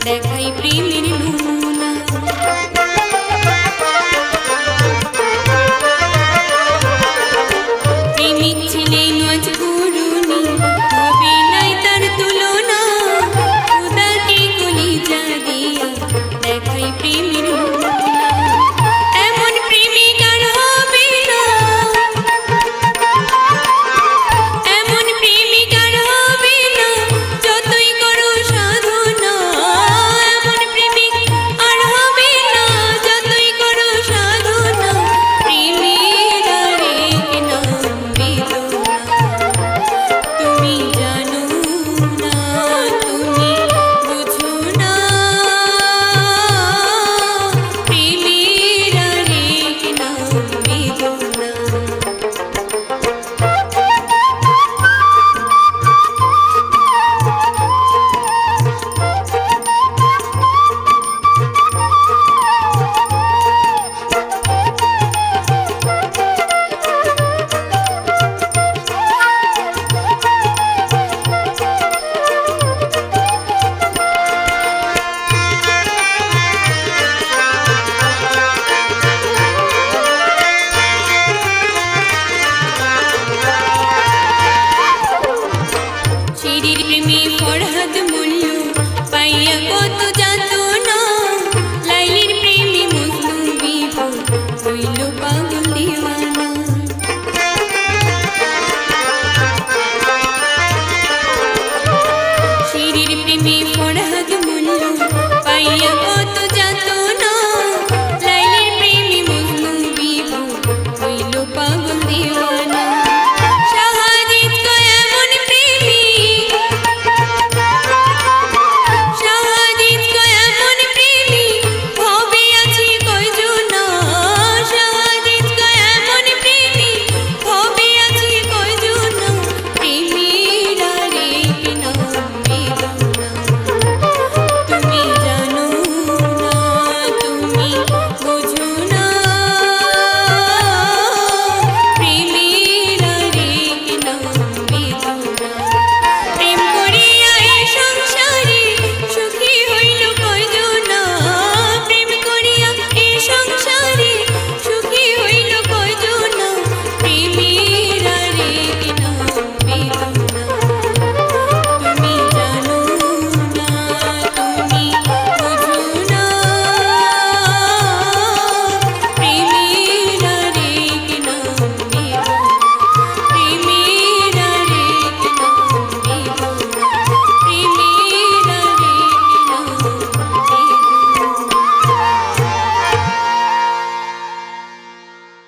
দেখাই প্রেমের নমুনা। প্রেমিক ছেলে নজ করুনি, হবে নাই তার তুলনা। খোদাকে কলিজা দিয়া দেখাই প্রেমের নমুনা। এমন প্রেমিক আর হবে না, এমন প্রেমিক আর হবে না, যতই করো সাধনা। এমন প্রেমিক আর হবে না, যতই করো সাধনা। প্রেমের আরেক নাম বেদনা, তুমি জানো না, তুমি বুঝো না। প্রেমের আরেক নাম বেদনা। শিরির প্রেমে ফরহাদ মূল্য পাইয়া কত যাতনা। লাইলির প্রেমে মজনু বিভোর হইল পাগল দিওয়ানা। শিরির প্রেমে ফরহাদ